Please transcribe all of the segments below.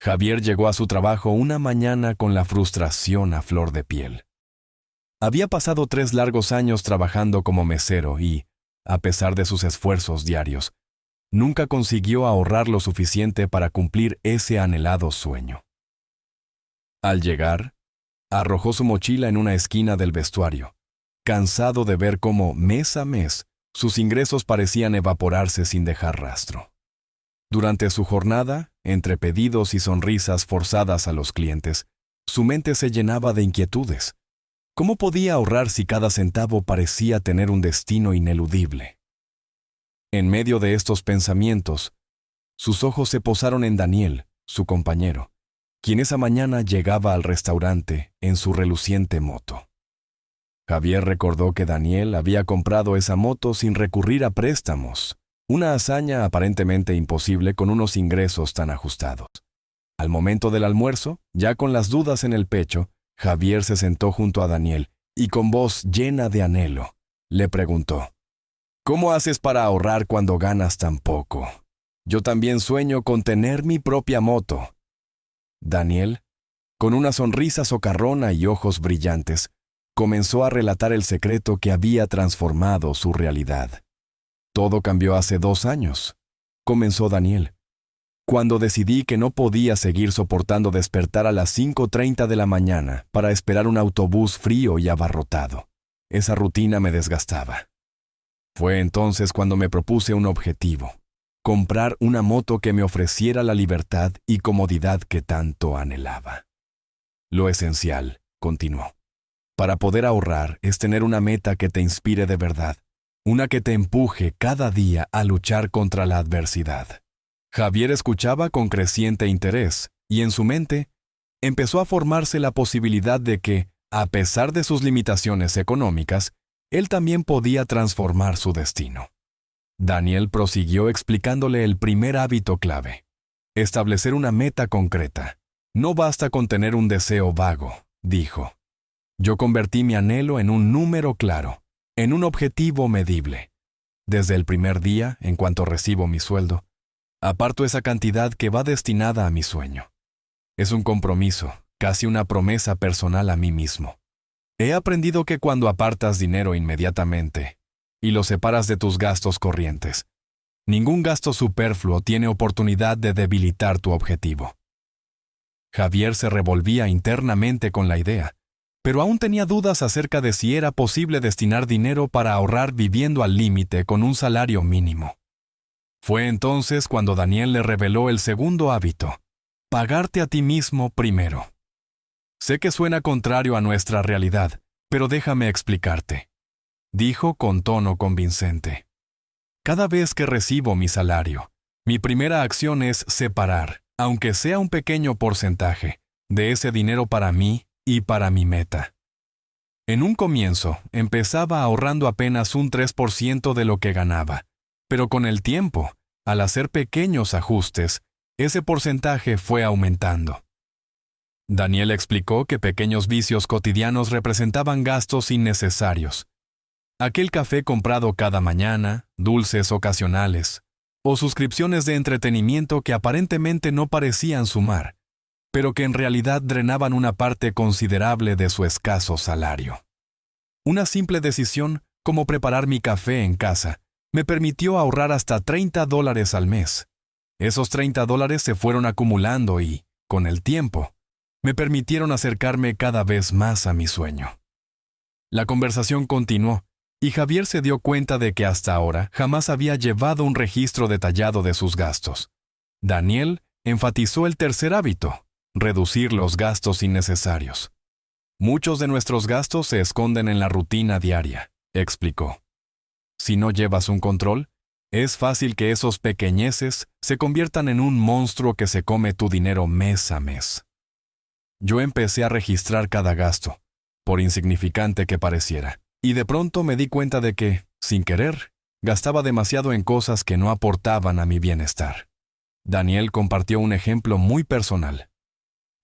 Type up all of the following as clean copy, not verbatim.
Javier llegó a su trabajo una mañana con la frustración a flor de piel. Había pasado 3 largos años trabajando como mesero y, a pesar de sus esfuerzos diarios, nunca consiguió ahorrar lo suficiente para cumplir ese anhelado sueño. Al llegar, arrojó su mochila en una esquina del vestuario, cansado de ver cómo, mes a mes, sus ingresos parecían evaporarse sin dejar rastro. Durante su jornada, entre pedidos y sonrisas forzadas a los clientes, su mente se llenaba de inquietudes. ¿Cómo podía ahorrar si cada centavo parecía tener un destino ineludible? En medio de estos pensamientos, sus ojos se posaron en Daniel, su compañero, quien esa mañana llegaba al restaurante en su reluciente moto. Javier recordó que Daniel había comprado esa moto sin recurrir a préstamos, una hazaña aparentemente imposible con unos ingresos tan ajustados. Al momento del almuerzo, ya con las dudas en el pecho, Javier se sentó junto a Daniel y con voz llena de anhelo, le preguntó: ¿Cómo haces para ahorrar cuando ganas tan poco? Yo también sueño con tener mi propia moto. Daniel, con una sonrisa socarrona y ojos brillantes, comenzó a relatar el secreto que había transformado su realidad. Todo cambió hace 2 años, comenzó Daniel, cuando decidí que no podía seguir soportando despertar a las 5:30 de la mañana para esperar un autobús frío y abarrotado. Esa rutina me desgastaba. Fue entonces cuando me propuse un objetivo: comprar una moto que me ofreciera la libertad y comodidad que tanto anhelaba. Lo esencial, continuó, para poder ahorrar es tener una meta que te inspire de verdad, una que te empuje cada día a luchar contra la adversidad. Javier escuchaba con creciente interés y en su mente empezó a formarse la posibilidad de que, a pesar de sus limitaciones económicas, él también podía transformar su destino. Daniel prosiguió explicándole el primer hábito clave: establecer una meta concreta. No basta con tener un deseo vago, dijo. Yo convertí mi anhelo en un número claro, en un objetivo medible. Desde el primer día, en cuanto recibo mi sueldo, aparto esa cantidad que va destinada a mi sueño. Es un compromiso, casi una promesa personal a mí mismo. He aprendido que cuando apartas dinero inmediatamente y lo separas de tus gastos corrientes, ningún gasto superfluo tiene oportunidad de debilitar tu objetivo. Javier se revolvía internamente con la idea, pero aún tenía dudas acerca de si era posible destinar dinero para ahorrar viviendo al límite con un salario mínimo. Fue entonces cuando Daniel le reveló el segundo hábito: pagarte a ti mismo primero. Sé que suena contrario a nuestra realidad, pero déjame explicarte, dijo con tono convincente. Cada vez que recibo mi salario, mi primera acción es separar, aunque sea un pequeño porcentaje, de ese dinero para mí y para mi meta. En un comienzo, empezaba ahorrando apenas un 3% de lo que ganaba, pero con el tiempo, al hacer pequeños ajustes, ese porcentaje fue aumentando. Daniel explicó que pequeños vicios cotidianos representaban gastos innecesarios. Aquel café comprado cada mañana, dulces ocasionales, o suscripciones de entretenimiento que aparentemente no parecían sumar, pero que en realidad drenaban una parte considerable de su escaso salario. Una simple decisión, como preparar mi café en casa, me permitió ahorrar hasta $30 al mes. Esos $30 se fueron acumulando y, con el tiempo, me permitieron acercarme cada vez más a mi sueño. La conversación continuó, y Javier se dio cuenta de que hasta ahora jamás había llevado un registro detallado de sus gastos. Daniel enfatizó el tercer hábito: reducir los gastos innecesarios. Muchos de nuestros gastos se esconden en la rutina diaria, explicó. Si no llevas un control, es fácil que esos pequeñeces se conviertan en un monstruo que se come tu dinero mes a mes. Yo empecé a registrar cada gasto, por insignificante que pareciera, y de pronto me di cuenta de que, sin querer, gastaba demasiado en cosas que no aportaban a mi bienestar. Daniel compartió un ejemplo muy personal.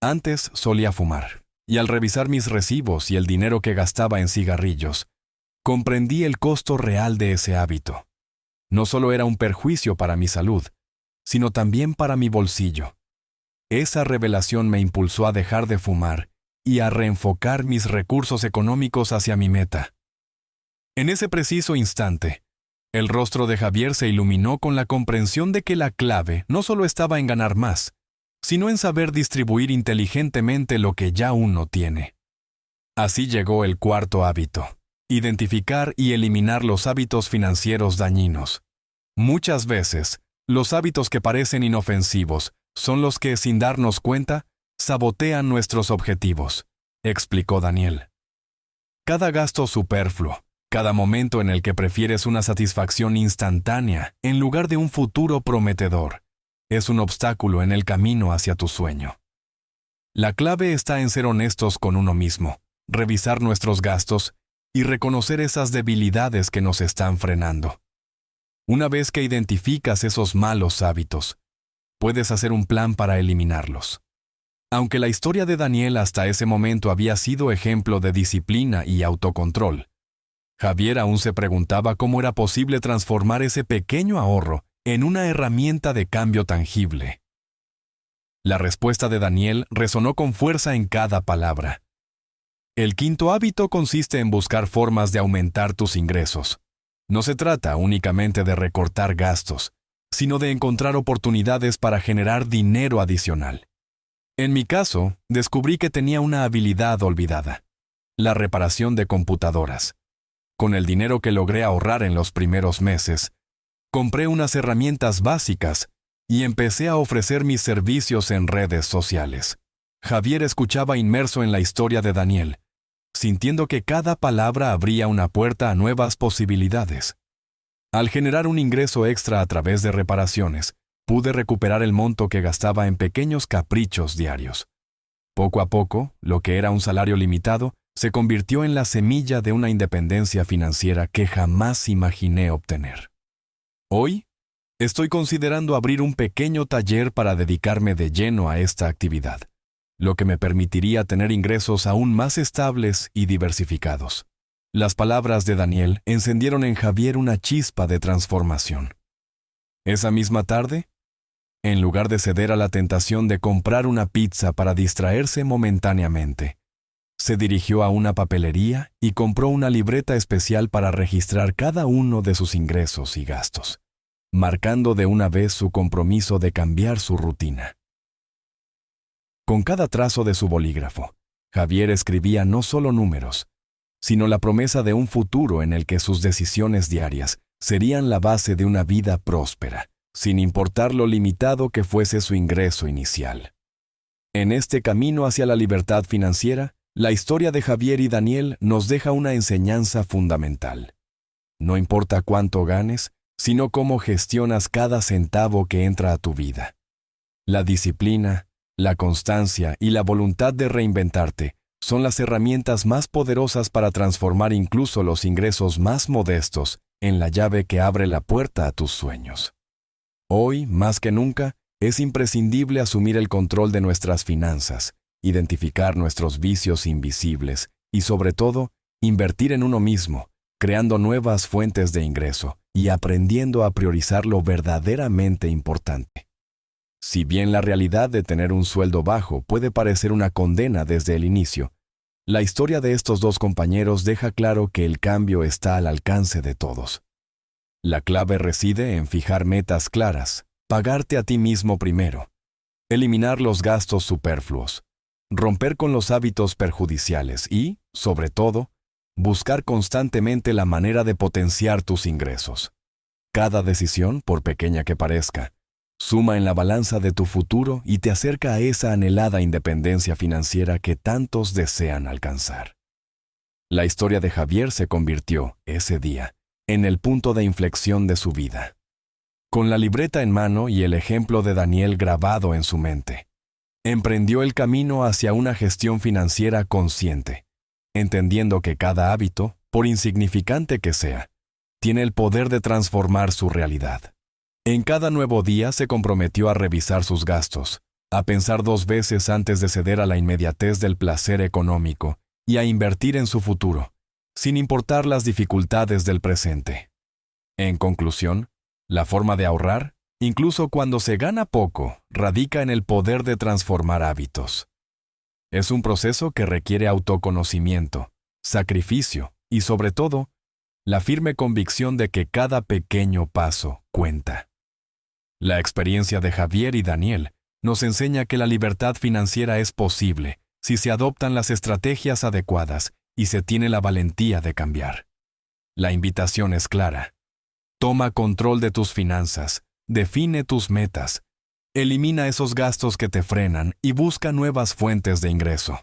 Antes solía fumar, y al revisar mis recibos y el dinero que gastaba en cigarrillos, comprendí el costo real de ese hábito. No solo era un perjuicio para mi salud, sino también para mi bolsillo. esa revelación me impulsó a dejar de fumar y a reenfocar mis recursos económicos hacia mi meta. En ese preciso instante, el rostro de Javier se iluminó con la comprensión de que la clave no solo estaba en ganar más, sino en saber distribuir inteligentemente lo que ya uno tiene. Así llegó el cuarto hábito: identificar y eliminar los hábitos financieros dañinos. Muchas veces, los hábitos que parecen inofensivos son los que, sin darnos cuenta, sabotean nuestros objetivos, explicó Daniel. Cada gasto superfluo, cada momento en el que prefieres una satisfacción instantánea en lugar de un futuro prometedor, es un obstáculo en el camino hacia tu sueño. La clave está en ser honestos con uno mismo, revisar nuestros gastos y reconocer esas debilidades que nos están frenando. Una vez que identificas esos malos hábitos, puedes hacer un plan para eliminarlos. Aunque la historia de Daniel hasta ese momento había sido ejemplo de disciplina y autocontrol, Javier aún se preguntaba cómo era posible transformar ese pequeño ahorro en una herramienta de cambio tangible. La respuesta de Daniel resonó con fuerza en cada palabra. El quinto hábito consiste en buscar formas de aumentar tus ingresos. No se trata únicamente de recortar gastos, sino de encontrar oportunidades para generar dinero adicional. En mi caso, descubrí que tenía una habilidad olvidada: la reparación de computadoras. Con el dinero que logré ahorrar en los primeros meses, compré unas herramientas básicas y empecé a ofrecer mis servicios en redes sociales. Javier escuchaba inmerso en la historia de Daniel, sintiendo que cada palabra abría una puerta a nuevas posibilidades. Al generar un ingreso extra a través de reparaciones, pude recuperar el monto que gastaba en pequeños caprichos diarios. Poco a poco, lo que era un salario limitado se convirtió en la semilla de una independencia financiera que jamás imaginé obtener. Hoy, estoy considerando abrir un pequeño taller para dedicarme de lleno a esta actividad, lo que me permitiría tener ingresos aún más estables y diversificados. Las palabras de Daniel encendieron en Javier una chispa de transformación. Esa misma tarde, en lugar de ceder a la tentación de comprar una pizza para distraerse momentáneamente, se dirigió a una papelería y compró una libreta especial para registrar cada uno de sus ingresos y gastos, marcando de una vez su compromiso de cambiar su rutina. Con cada trazo de su bolígrafo, Javier escribía no solo números, sino la promesa de un futuro en el que sus decisiones diarias serían la base de una vida próspera, sin importar lo limitado que fuese su ingreso inicial. En este camino hacia la libertad financiera, la historia de Javier y Daniel nos deja una enseñanza fundamental. No importa cuánto ganes, sino cómo gestionas cada centavo que entra a tu vida. La disciplina, la constancia y la voluntad de reinventarte son las herramientas más poderosas para transformar incluso los ingresos más modestos en la llave que abre la puerta a tus sueños. Hoy, más que nunca, es imprescindible asumir el control de nuestras finanzas, identificar nuestros vicios invisibles y, sobre todo, invertir en uno mismo, creando nuevas fuentes de ingreso y aprendiendo a priorizar lo verdaderamente importante. Si bien la realidad de tener un sueldo bajo puede parecer una condena desde el inicio, la historia de estos dos compañeros deja claro que el cambio está al alcance de todos. La clave reside en fijar metas claras, pagarte a ti mismo primero, eliminar los gastos superfluos, romper con los hábitos perjudiciales y, sobre todo, buscar constantemente la manera de potenciar tus ingresos. Cada decisión, por pequeña que parezca, suma en la balanza de tu futuro y te acerca a esa anhelada independencia financiera que tantos desean alcanzar. La historia de Javier se convirtió, ese día, en el punto de inflexión de su vida. Con la libreta en mano y el ejemplo de Daniel grabado en su mente, emprendió el camino hacia una gestión financiera consciente, entendiendo que cada hábito, por insignificante que sea, tiene el poder de transformar su realidad. En cada nuevo día se comprometió a revisar sus gastos, a pensar 2 veces antes de ceder a la inmediatez del placer económico y a invertir en su futuro, sin importar las dificultades del presente. En conclusión, la forma de ahorrar, Incluso cuando se gana poco, radica en el poder de transformar hábitos. Es un proceso que requiere autoconocimiento, sacrificio y, sobre todo, la firme convicción de que cada pequeño paso cuenta. La experiencia de Javier y Daniel nos enseña que la libertad financiera es posible si se adoptan las estrategias adecuadas y se tiene la valentía de cambiar. La invitación es clara. Toma control de tus finanzas, define tus metas, elimina esos gastos que te frenan y busca nuevas fuentes de ingreso.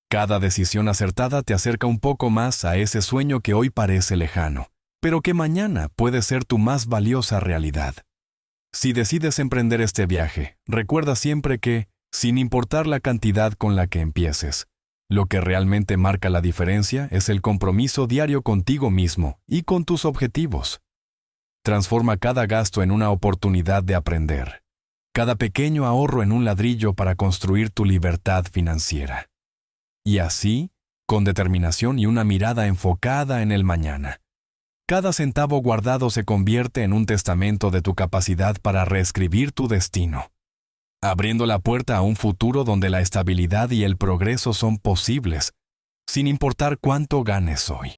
Cada decisión acertada te acerca un poco más a ese sueño que hoy parece lejano, pero que mañana puede ser tu más valiosa realidad. Si decides emprender este viaje, recuerda siempre que, sin importar la cantidad con la que empieces, lo que realmente marca la diferencia es el compromiso diario contigo mismo y con tus objetivos. Transforma cada gasto en una oportunidad de aprender, cada pequeño ahorro en un ladrillo para construir tu libertad financiera. Y así, con determinación y una mirada enfocada en el mañana, cada centavo guardado se convierte en un testamento de tu capacidad para reescribir tu destino, abriendo la puerta a un futuro donde la estabilidad y el progreso son posibles, sin importar cuánto ganes hoy.